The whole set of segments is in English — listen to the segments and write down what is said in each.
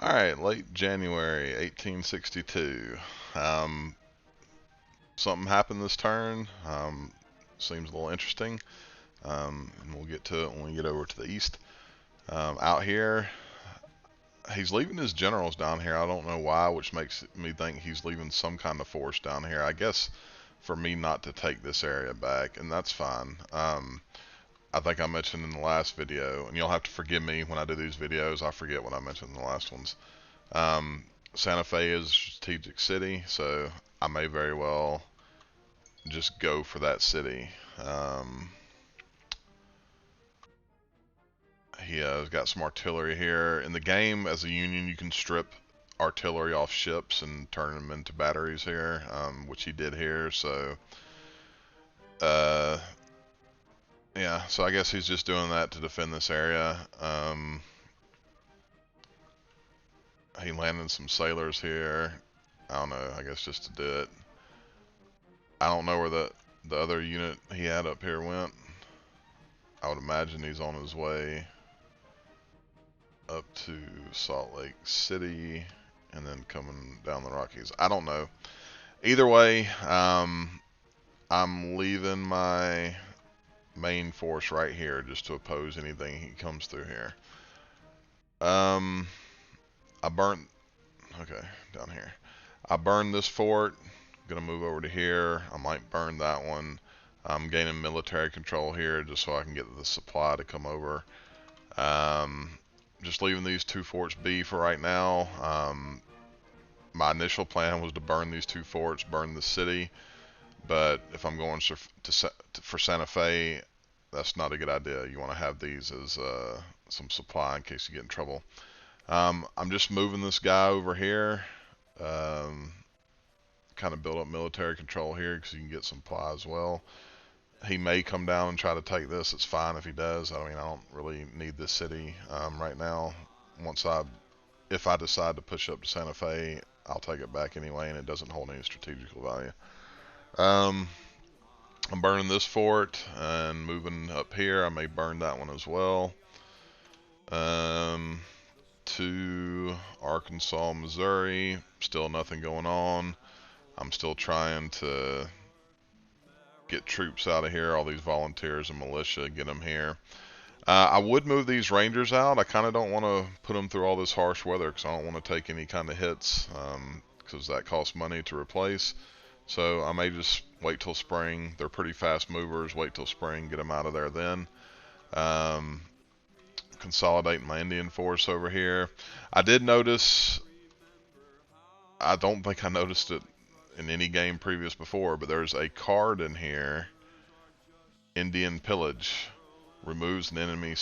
Alright, late January 1862. Um, Something happened this turn. Seems a little interesting. And we'll get to it when we get over to the east. Out here, he's leaving his generals down here. I don't know why, which makes me think he's leaving some kind of force down here. I guess for me not to take this area back, and that's fine. I think I mentioned in the last video, and you'll have to forgive me when I do these videos. I forget what I mentioned in the last ones. Um, Santa Fe is a strategic city, so I may very well just go for that city. He has got some artillery here. In the game, as a Union, you can strip artillery off ships and turn them into batteries here, which he did here. So, yeah, so I guess he's just doing that to defend this area. He landed some sailors here. I don't know, I guess just to do it. I don't know where the other unit he had up here went. I would imagine he's on his way up to Salt Lake City and then coming down the Rockies. I don't know. Either way, I'm leaving my main force right here just to oppose anything he comes through here. I burnt, okay, down here. I burned this fort. Gonna move over to here. I might burn that one. I'm gaining military control here just so I can get the supply to come over. Just leaving these two forts be for right now. My initial plan was to burn these two forts, burn the city, but if I'm going for Santa Fe, that's not a good idea. You want to have these as some supply in case you get in trouble. I'm just moving this guy over here. Kind of build up military control here because you can get some supply as well. He may come down and try to take this. It's fine if he does. I mean, I don't really need this city right now. If I decide to push up to Santa Fe, I'll take it back anyway, and it doesn't hold any strategical value. I'm burning this fort and moving up here. I may burn that one as well. To Arkansas, Missouri, still nothing going on. I'm still trying to get troops out of here, all these volunteers and militia, get them here. I would move these rangers out. I kind of don't want to put them through all this harsh weather because I don't want to take any kind of hits because that costs money to replace. So I may just wait till spring. They're pretty fast movers. Wait till spring, get them out of there then. Consolidate my Indian force over here. I did notice, I don't think I noticed it in any game previous before, but there's a card in here, Indian Pillage. Removes an enemy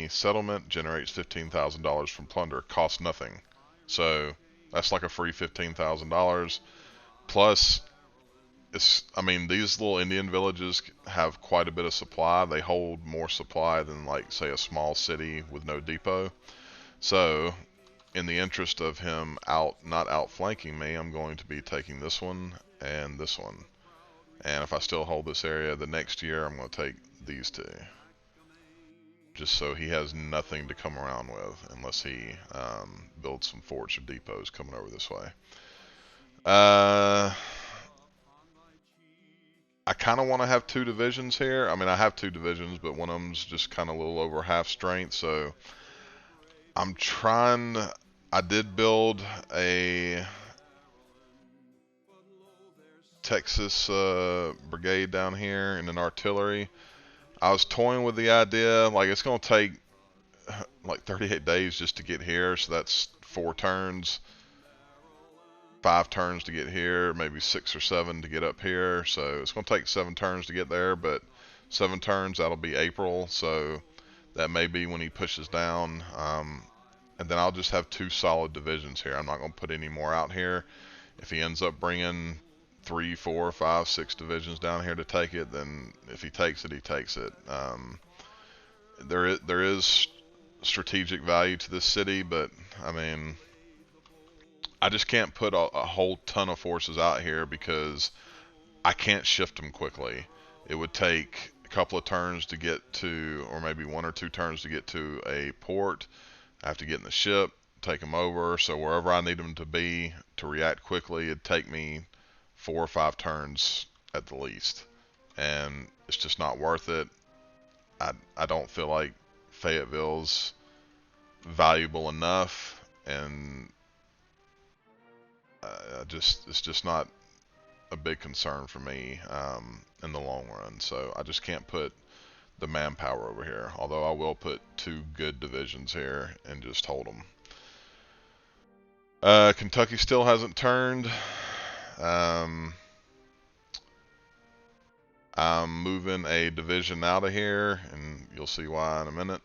settlement, generates $15,000 from plunder, costs nothing. So that's like a free $15,000. Plus, I mean, these little Indian villages have quite a bit of supply. They hold more supply than, like, say, a small city with no depot. So, in the interest of him not outflanking me, I'm going to be taking this one and this one. And if I still hold this area the next year, I'm going to take these two. Just so he has nothing to come around with unless he builds some forts or depots coming over this way. I kind of want to have two divisions here. I mean, I have two divisions, but one of them's just kind of a little over half strength. So I'm trying. I did build a Texas brigade down here and an artillery. I was toying with the idea, like, it's going to take like 38 days just to get here, so that's 4 turns, 5 turns to get here, maybe 6 or 7 to get up here. So it's going to take 7 turns to get there, but 7 turns, that'll be April, so that may be when he pushes down. And then I'll just have 2 solid divisions here. I'm not going to put any more out here. If he ends up bringing 3, 4, 5, 6 divisions down here to take it, then if he takes it, he takes it. There is strategic value to this city, but I mean, I just can't put a whole ton of forces out here because I can't shift them quickly. It would take a couple of turns to get to, or maybe 1 or 2 turns to get to a port. I have to get in the ship, take them over. So wherever I need them to be to react quickly, it'd take me 4 or 5 turns at the least. And it's just not worth it. I don't feel like Fayetteville's valuable enough, and it's just not a big concern for me in the long run. So I just can't put the manpower over here, although I will put 2 good divisions here and just hold them. Kentucky still hasn't turned. I'm moving a division out of here, and you'll see why in a minute.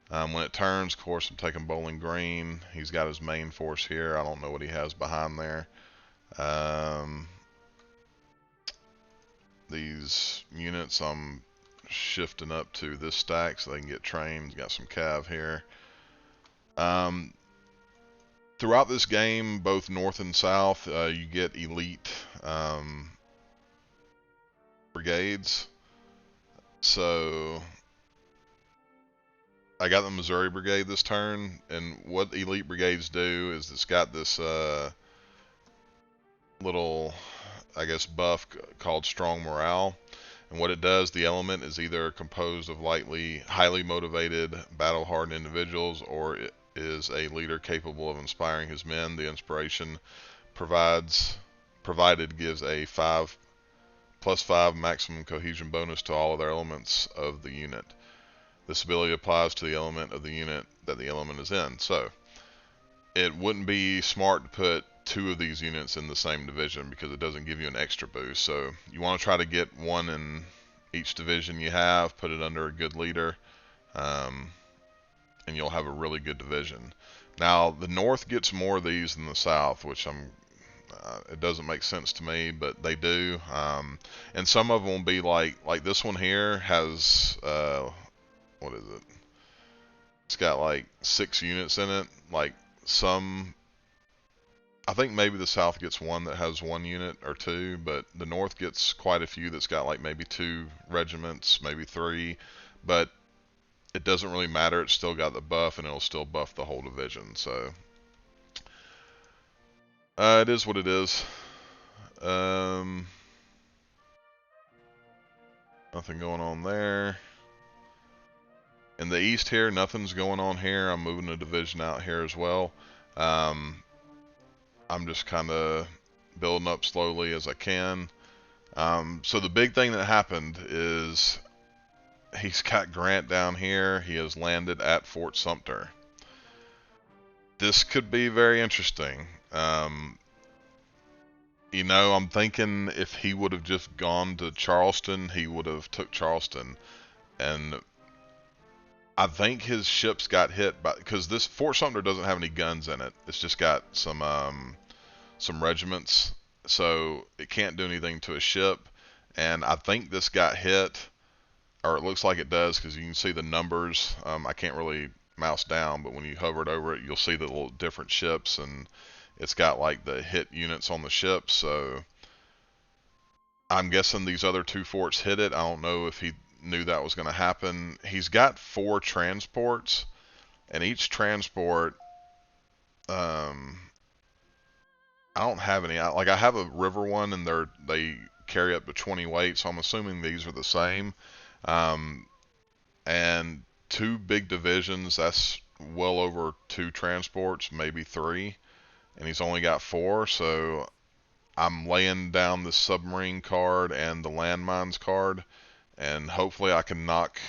When it turns, of course, I'm taking Bowling Green. He's got his main force here. I don't know what he has behind there. These units I'm shifting up to this stack so they can get trained. Got some cav here. Throughout this game, both north and south, you get elite brigades. So I got the Missouri Brigade this turn, and what elite brigades do is it's got this little, I guess, buff called strong morale. And what it does, the element is either composed of highly motivated, battle-hardened individuals, or it is a leader capable of inspiring his men. The inspiration provided gives a +5 maximum cohesion bonus to all other elements of the unit. This ability applies to the element of the unit that the element is in. So it wouldn't be smart to put 2 of these units in the same division because it doesn't give you an extra boost. So you want to try to get 1 in each division you have, put it under a good leader, and you'll have a really good division. Now the North gets more of these than the South, which it doesn't make sense to me, but they do. And some of them will be like this one here has what is it? It's got like 6 units in it. Like I think maybe the South gets 1 that has 1 unit or 2, but the North gets quite a few that's got like maybe 2 regiments, maybe 3, but it doesn't really matter. It's still got the buff, and it'll still buff the whole division. So it is what it is. Nothing going on there. In the east here, nothing's going on here. I'm moving a division out here as well. I'm just kind of building up slowly as I can. So the big thing that happened is he's got Grant down here. He has landed at Fort Sumter. This could be very interesting. You know, I'm thinking if he would have just gone to Charleston, he would have took Charleston. And I think his ships got hit because this Fort Sumter doesn't have any guns in it. It's just got some regiments, so it can't do anything to a ship. And I think this got hit, or it looks like it does, because you can see the numbers. I can't really mouse down, but when you hover it over it, you'll see the little different ships, and it's got like the hit units on the ship. So I'm guessing these other 2 forts hit it. I don't know if he knew that was going to happen. He's got 4 transports, and each transport, I don't have any. I have a river one, and they carry up to 20 weight, so I'm assuming these are the same. And 2 big divisions, that's well over 2 transports, maybe 3, and he's only got 4. So I'm laying down the submarine card and the landmines card, and hopefully I can knock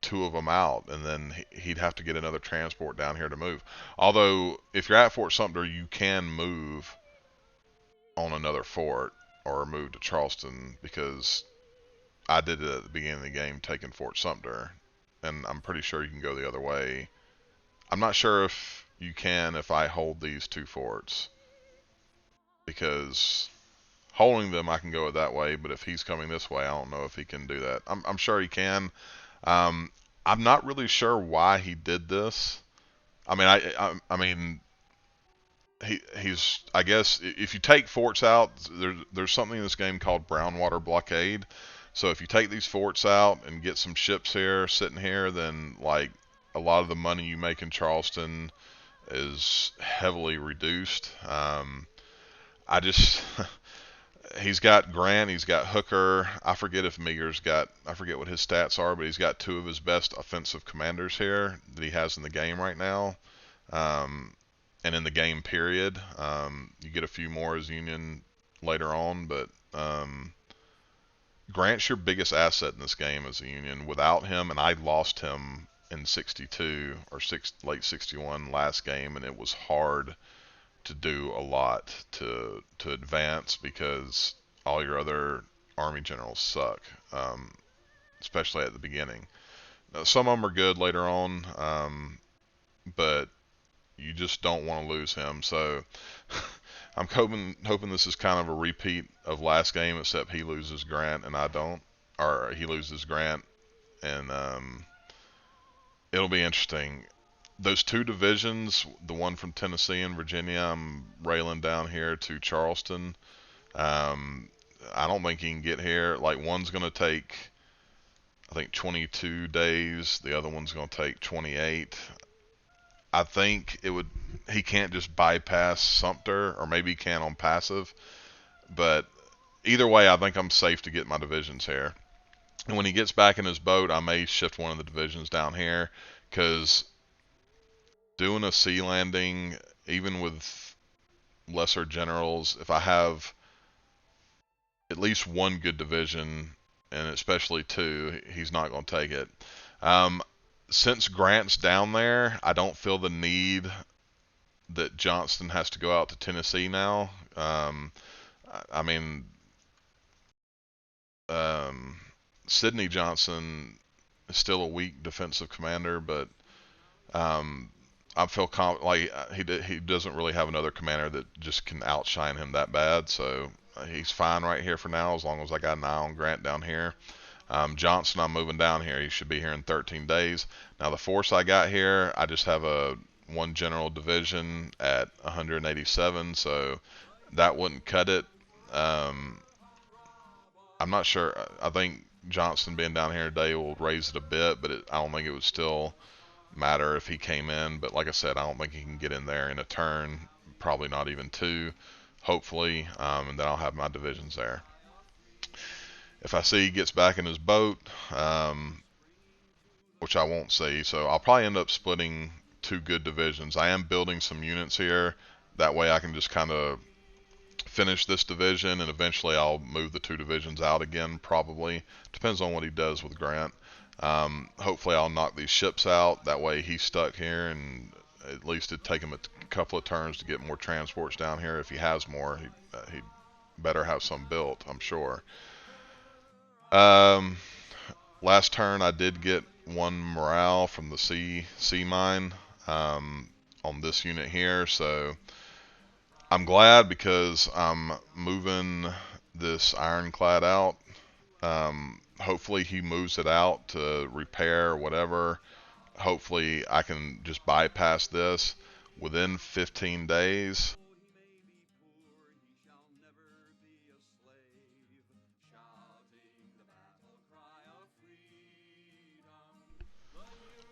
2 of them out, and then he'd have to get another transport down here to move. Although if you're at Fort Sumter, you can move on another fort or move to Charleston, because I did it at the beginning of the game, taking Fort Sumter, and I'm pretty sure you can go the other way. I'm not sure if you can if I hold these 2 forts, because holding them I can go it that way, but if he's coming this way, I don't know if he can do that. I'm sure he can. I'm not really sure why he did this. I mean, he's, I guess if you take forts out, there's something in this game called brown water blockade. So if you take these forts out and get some ships here sitting here, then like a lot of the money you make in Charleston is heavily reduced. I just he's got Grant, he's got Hooker. I forget if Meager's got, I forget what his stats are, but he's got two of his best offensive commanders here that he has in the game right now. And in the game period, you get a few more as Union later on, but Grant's your biggest asset in this game as a Union. Without him, and I lost him in 62 or late 61 last game, and it was hard to do a lot to advance because all your other Army generals suck, especially at the beginning. Now, some of them are good later on, but you just don't want to lose him. So I'm hoping this is kind of a repeat of last game, except he loses Grant and I don't, or he loses Grant, and it'll be interesting. Those two divisions, the one from Tennessee and Virginia, I'm railing down here to Charleston. I don't think he can get here. Like, one's going to take, I think, 22 days. The other one's going to take 28. I think he can't just bypass Sumter, or maybe he can on passive. But either way, I think I'm safe to get my divisions here. And when he gets back in his boat, I may shift one of the divisions down here, because doing a sea landing, even with lesser generals, if I have at least one good division, and especially two, he's not going to take it. Since Grant's down there, I don't feel the need that Johnston has to go out to Tennessee now. I mean, Sidney Johnson is still a weak defensive commander, but I feel like he doesn't really have another commander that just can outshine him that bad. So he's fine right here for now, as long as I got an eye on Grant down here. Johnson, I'm moving down here. He should be here in 13 days. Now the force I got here, I just have a one general division at 187, so that wouldn't cut it. I'm not sure. I think Johnston being down here today will raise it a bit, but I don't think it would still matter if he came in. But like I said, I don't think he can get in there in a turn, probably not even two, hopefully, and then I'll have my divisions there. If I see he gets back in his boat, which I won't see, so I'll probably end up splitting two good divisions. I am building some units here, that way I can just kind of finish this division, and eventually I'll move the two divisions out again, probably. Depends on what he does with Grant. Hopefully I'll knock these ships out, that way he's stuck here, and at least it'd take him a couple of turns to get more transports down here. If he has more, he'd better have some built, I'm sure. Last turn I did get one morale from the sea mine on this unit here, so I'm glad, because I'm moving this ironclad out. Hopefully he moves it out to repair or whatever. Hopefully I can just bypass this within 15 days.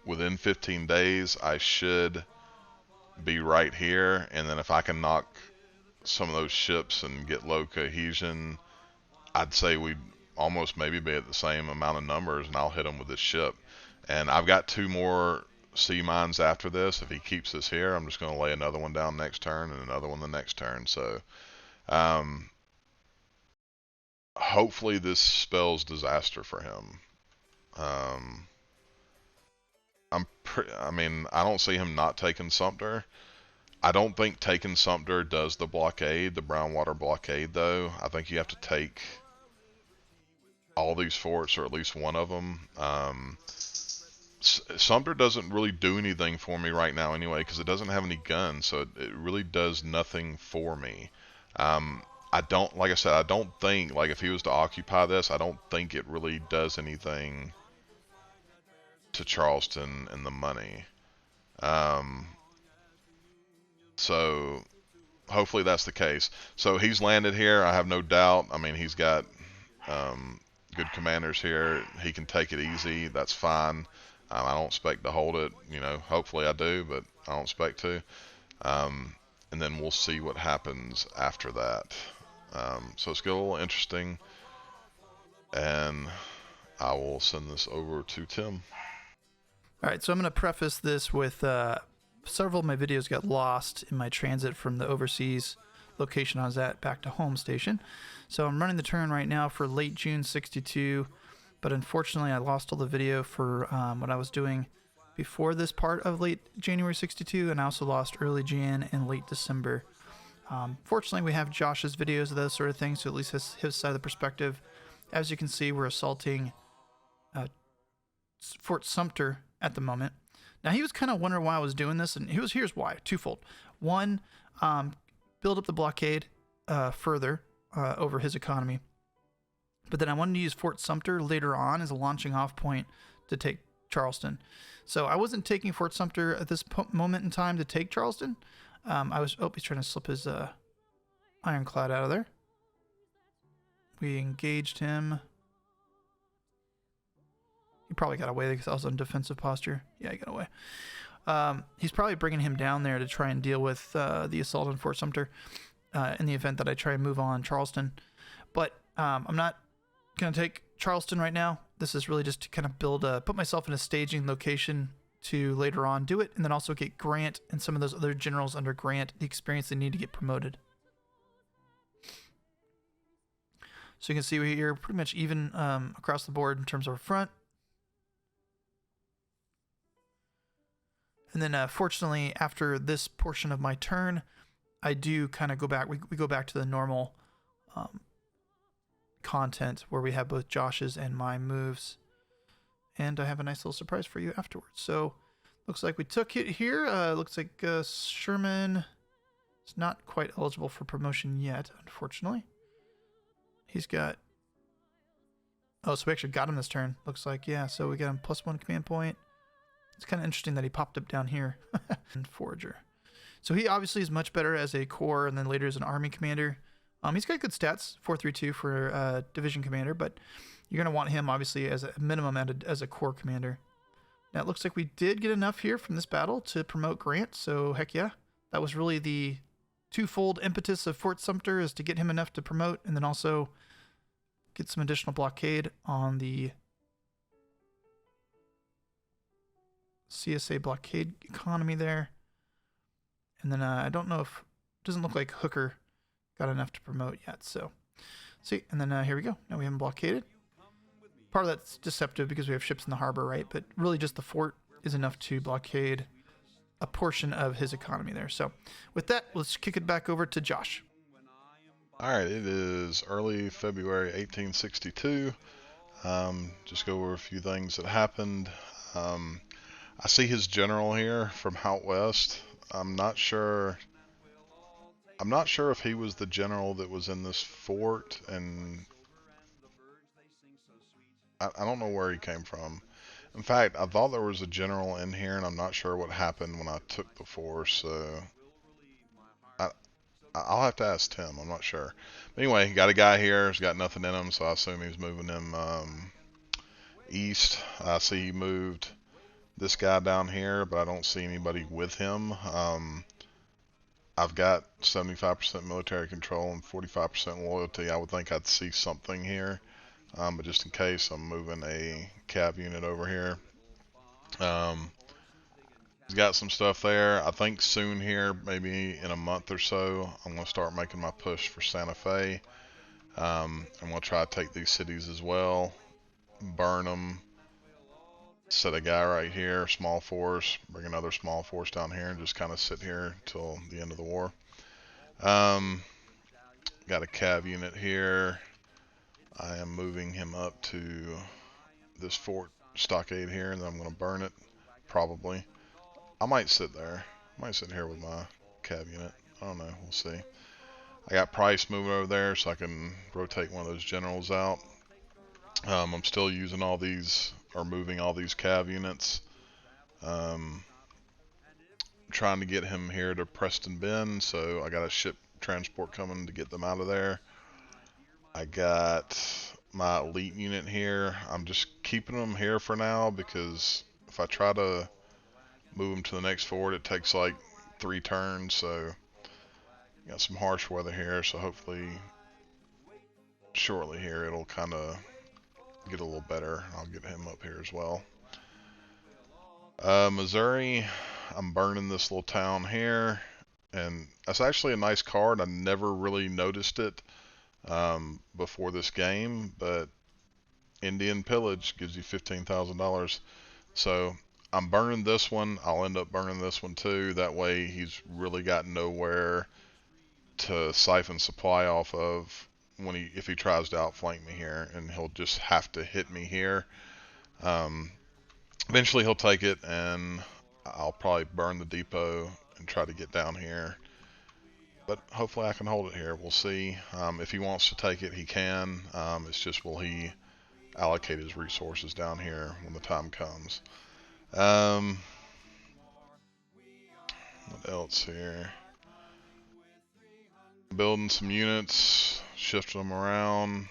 Within 15 days, I should be right here, and then if I can knock some of those ships and get low cohesion, I'd say we'd almost maybe be at the same amount of numbers, and I'll hit him with this ship. And I've got two more sea mines after this. If he keeps this here, I'm just going to lay another one down next turn and another one the next turn. So hopefully this spells disaster for him. I mean, I don't see him not taking Sumter. I don't think taking Sumter does the blockade, the Brownwater blockade, though. I think you have to take all these forts, or at least one of them. Sumter doesn't really do anything for me right now anyway, because it doesn't have any guns, so it really does nothing for me. I don't, like I said, I don't think, like, if he was to occupy this, I don't think it really does anything to Charleston and the money. So hopefully that's the case. So he's landed here, I have no doubt. I mean, he's got good commanders here. He can take it easy. That's fine. I don't expect to hold it. You know, hopefully I do, but I don't expect to. And then we'll see what happens after that. So it's getting a little interesting, and I will send this over to Tim. All right, so I'm going to preface this with several of my videos got lost in my transit from the overseas location I was at back to home station. So I'm running the turn right now for late June 62, but unfortunately I lost all the video for what I was doing before this part of late January 62, and I also lost early Jan and late December. Fortunately, we have Josh's videos of those sort of things, so at least his side of the perspective. As you can see, we're assaulting Fort Sumter at the moment. Now, he was kind of wondering why I was doing this, and here's why. Twofold. One, build up the blockade further over his economy. But then I wanted to use Fort Sumter later on as a launching off point to take Charleston. So I wasn't taking Fort Sumter at this moment in time to take Charleston. He's trying to slip his ironclad out of there. We engaged him. He probably got away because I was in defensive posture. Yeah, he got away. He's probably bringing him down there to try and deal with the assault on Fort Sumter in the event that I try and move on Charleston. But I'm not going to take Charleston right now. This is really just to kind of put myself in a staging location to later on do it, and then also get Grant and some of those other generals under Grant the experience they need to get promoted. So you can see we're pretty much even across the board in terms of our front. And then fortunately, after this portion of my turn, I do kind of go back. We go back to the normal content where we have both Josh's and my moves. And I have a nice little surprise for you afterwards. So looks like we took it here. Looks like Sherman is not quite eligible for promotion yet, unfortunately. He's got... Oh, so we actually got him this turn. Looks like, yeah. So we got him +1 command point. It's kind of interesting that he popped up down here. And Forager. So he obviously is much better as a corps and then later as an army commander. He's got good stats, 432 for division commander, but you're going to want him obviously as a minimum as a corps commander. Now it looks like we did get enough here from this battle to promote Grant, so heck yeah. That was really the twofold impetus of Fort Sumter, is to get him enough to promote and then also get some additional blockade on the CSA blockade economy there. And then I don't know if... doesn't look like Hooker got enough to promote yet, so... See, and then here we go. Now we have him blockaded. Part of that's deceptive because we have ships in the harbor, right? But really just the fort is enough to blockade a portion of his economy there. So with that, let's kick it back over to Josh. Alright, it is early February 1862. Just go over a few things that happened. I see his general here from out west. I'm not sure if he was the general that was in this fort, and I don't know where he came from. In fact, I thought there was a general in here, and I'm not sure what happened when I took the force, so I'll have to ask Tim. I'm not sure. But anyway, got a guy here. He's got nothing in him, so I assume he's moving him east. I see he moved this guy down here, but I don't see anybody with him. I've got 75% military control and 45% loyalty. I would think I'd see something here, but just in case, I'm moving a cav unit over here. He's got some stuff there. I think soon here, maybe in a month or so, I'm going to start making my push for Santa Fe. I'm going to try to take these cities as well, burn them, set a guy right here, small force, bring another small force down here, and just kind of sit here until the end of the war. Got a cav unit here. I am moving him up to this fort stockade here, and then I'm going to burn it, probably. I might sit there. I might sit here with my cav unit. I don't know. We'll see. I got Price moving over there so I can rotate one of those generals out. I'm still using all these, or moving all these cav units. Trying to get him here to Preston Bend, so I got a ship transport coming to get them out of there. I got my elite unit here. I'm just keeping them here for now because if I try to move him to the next fort. It takes like 3 turns, so got some harsh weather here, so hopefully shortly here it'll kind of get a little better. I'll get him up here as well. Missouri, I'm burning this little town here, and that's actually a nice card. I never really noticed it before this game, but Indian Pillage gives you $15,000. So I'm burning this one. I'll end up burning this one too. That way he's really got nowhere to siphon supply off of if he tries to outflank me here, and he'll just have to hit me here. Eventually he'll take it, and I'll probably burn the depot and try to get down here. But hopefully I can hold it here. We'll see. If he wants to take it, he can. It's just, will he allocate his resources down here when the time comes? What else here? Building some units, shifting them around.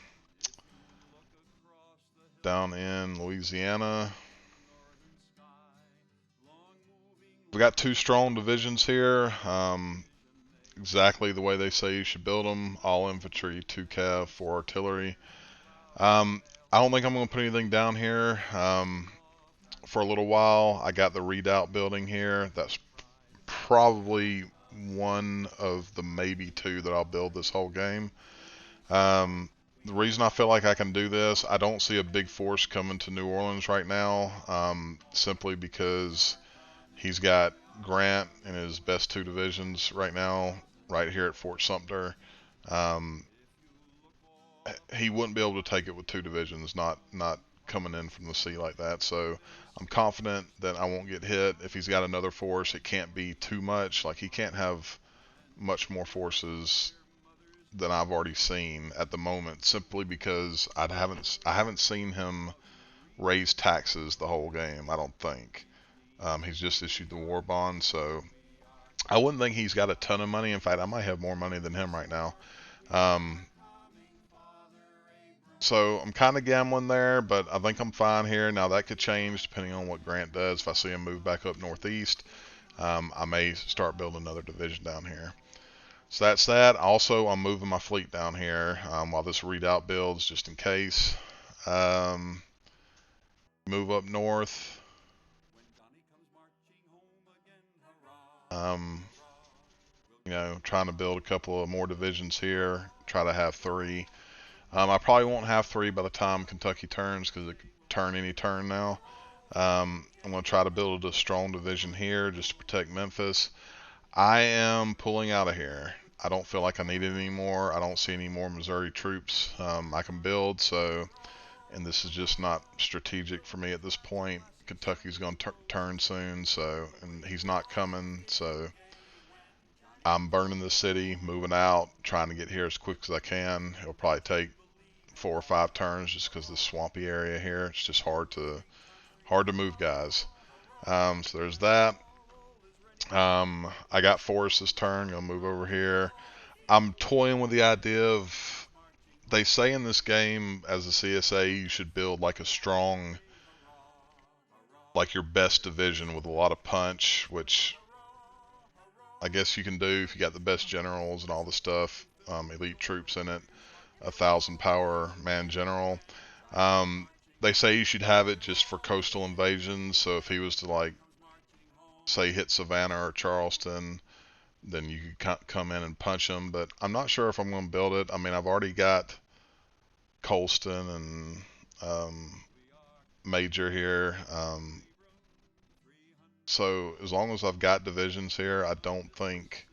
Down in Louisiana, we got 2 strong divisions here. Exactly the way they say you should build them. All infantry, 2 cav, 4 artillery. I don't think I'm going to put anything down here for a little while. I got the redoubt building here. That's probably one of the maybe 2 that I'll build this whole game. The reason I feel like I can do this, I don't see a big force coming to New Orleans right now, simply because he's got Grant in his best 2 divisions right now, right here at Fort Sumter. He wouldn't be able to take it with 2 divisions, not coming in from the sea like that. So I'm confident that I won't get hit. If he's got another force, it can't be too much. Like, he can't have much more forces than I've already seen at the moment, simply because I haven't seen him raise taxes the whole game. I don't think. He's just issued the war bond, so I wouldn't think he's got a ton of money. In fact, I might have more money than him right now. So I'm kind of gambling there, but I think I'm fine here. Now that could change depending on what Grant does. If I see him move back up northeast, I may start building another division down here. So that's that. Also, I'm moving my fleet down here while this redoubt builds, just in case. Move up north. Trying to build a couple of more divisions here. Try to have 3. I probably won't have 3 by the time Kentucky turns, because it could turn any turn now. I'm going to try to build a strong division here just to protect Memphis. I am pulling out of here. I don't feel like I need it anymore. I don't see any more Missouri troops I can build, and this is just not strategic for me at this point. Kentucky's going to turn soon, and he's not coming, so I'm burning the city, moving out, trying to get here as quick as I can. It'll probably take 4 or 5 turns just because of the swampy area here. It's just hard to move, guys. So there's that. I got forest this turn. Gonna move over here. I'm toying with the idea of, they say in this game as a CSA you should build like a strong, like your best division with a lot of punch, which I guess you can do if you got the best generals and all the stuff, elite troops in it, 1,000 power man general. They say you should have it just for coastal invasions, so if he was to, like, say hit Savannah or Charleston, then you could come in and punch him. But I'm not sure if I'm going to build it. I mean, I've already got Colston and Major here. So as long as I've got divisions here, I don't think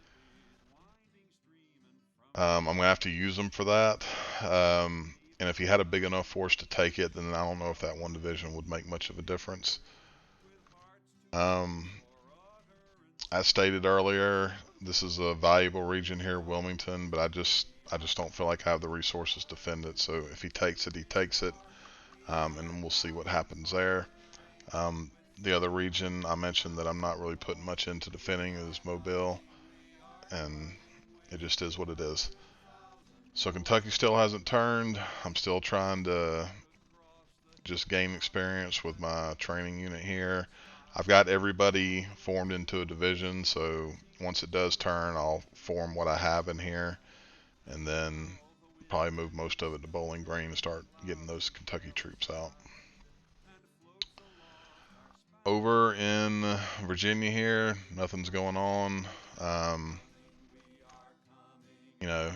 I'm going to have to use them for that. And if he had a big enough force to take it, then I don't know if that 1 division would make much of a difference. As stated earlier, this is a valuable region here, Wilmington, but I just don't feel like I have the resources to defend it. So if he takes it, he takes it, and we'll see what happens there. The other region I mentioned that I'm not really putting much into defending is Mobile, and it just is what it is. So Kentucky still hasn't turned. I'm still trying to just gain experience with my training unit here. I've got everybody formed into a division, so once it does turn, I'll form what I have in here, and then probably move most of it to Bowling Green and start getting those Kentucky troops out. Over in Virginia here, nothing's going on.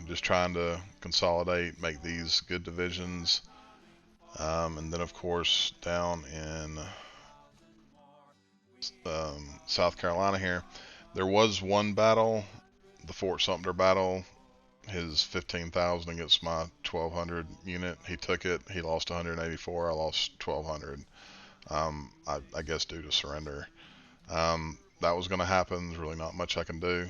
Just trying to consolidate, make these good divisions. And then, of course, down in South Carolina here, there was one battle, the Fort Sumter battle. His 15,000 against my 1,200 unit. He took it. He lost 184. I lost 1,200. I guess due to surrender. That was going to happen. There's really not much I can do.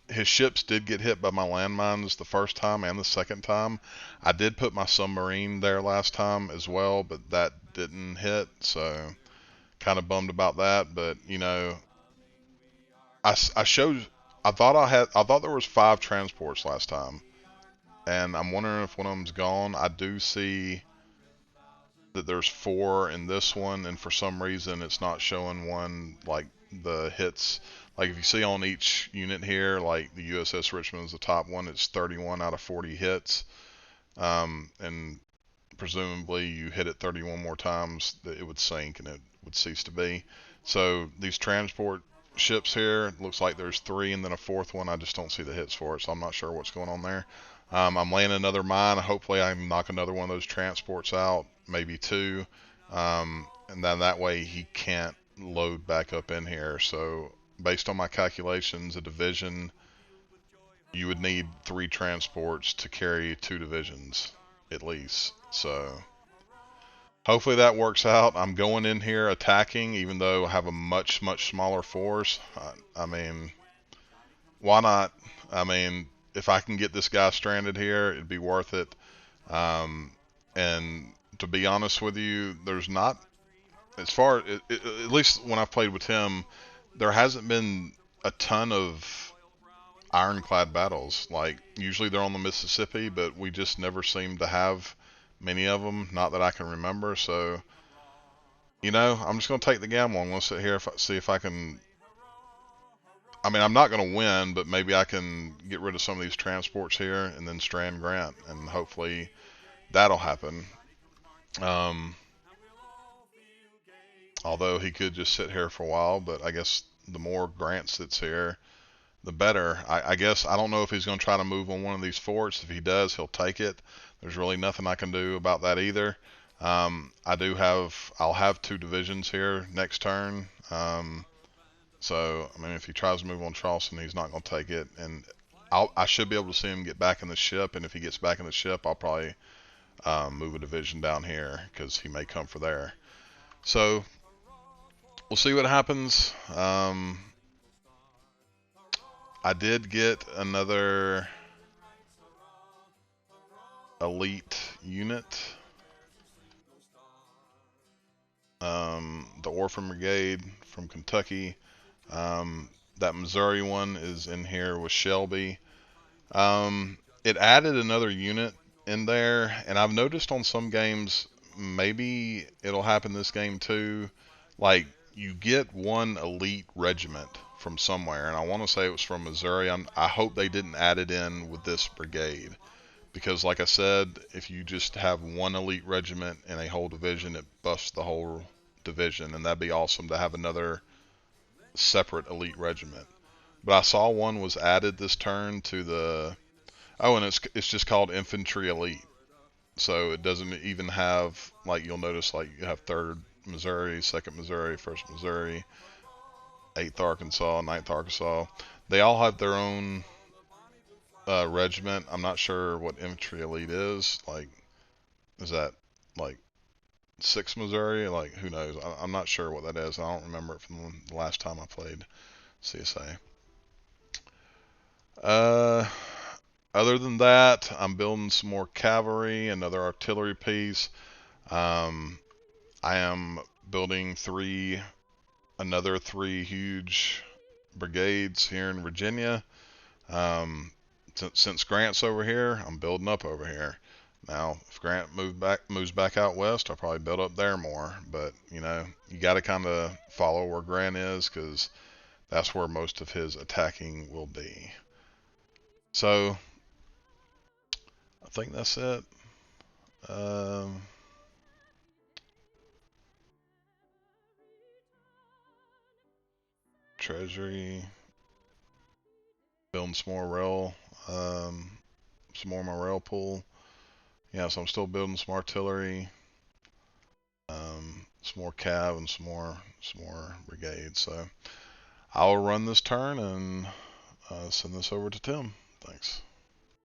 His ships did get hit by my landmines the first time and the second time. I did put my submarine there last time as well, but that didn't hit, so kind of bummed about that. But I showed. I thought there was 5 transports last time, and I'm wondering if one of them's gone. I do see that there's 4 in this one, and for some reason it's not showing one, like the hits. Like if you see on each unit here, like the USS Richmond is the top one, it's 31 out of 40 hits, and presumably you hit it 31 more times, that it would sink and it would cease to be. So these transport ships here, looks like there's 3 and then a 4th one. I just don't see the hits for it, so I'm not sure what's going on there. I'm laying another mine. Hopefully I can knock another one of those transports out, maybe 2, and then that way he can't load back up in here. So based on my calculations, a division, you would need 3 transports to carry 2 divisions at least. So hopefully that works out. I'm going in here attacking, even though I have a much, much smaller force. I mean, why not? I mean, if I can get this guy stranded here, it'd be worth it. And to be honest with you, there's not, as far, at least when I've played with him, there hasn't been a ton of ironclad battles. Like, usually they're on the Mississippi, but we just never seem to have many of them, not that I can remember. So, I'm just going to take the gamble. I'm going to sit here, see if I can. I mean, I'm not going to win, but maybe I can get rid of some of these transports here and then strand Grant, and hopefully that'll happen. Although he could just sit here for a while, but I guess the more Grant sits here, the better. I guess I don't know if he's going to try to move on one of these forts. If he does, he'll take it. There's really nothing I can do about that either. I'll have 2 divisions here next turn. So, I mean, if he tries to move on Charleston, he's not going to take it. And I should be able to see him get back in the ship. And if he gets back in the ship, I'll probably move a division down here because he may come for there. So, we'll see what happens. I did get another elite unit. The Orphan Brigade from Kentucky. That Missouri one is in here with Shelby. It added another unit in there, and I've noticed on some games, maybe it'll happen this game too, like you get one elite regiment from somewhere, and I want to say it was from Missouri. I hope they didn't add it in with this brigade, because like I said, if you just have one elite regiment in a whole division, it busts the whole division, and that'd be awesome to have another separate elite regiment. But I saw one was added this turn to the, and it's just called Infantry Elite. So it doesn't even have, like, you'll notice, like, you have 3rd Missouri, 2nd Missouri, 1st Missouri, 8th Arkansas, 9th Arkansas. They all have their own regiment. I'm not sure what Infantry Elite is. Like, is that like 6th Missouri? Like, who knows? I'm not sure what that is. I don't remember it from the last time I played CSA. Other than that, I'm building some more cavalry, another artillery piece. I am building another 3 huge brigades here in Virginia. Since Grant's over here, I'm building up over here. Now, if Grant moves back out west, I'll probably build up there more. But you got to kind of follow where Grant is, because that's where most of his attacking will be. So I think that's it. Treasury, building some more rail, some more of my rail pool. Yeah, so I'm still building some artillery, some more cav, and some more brigades. So I'll run this turn and send this over to Tim. Thanks.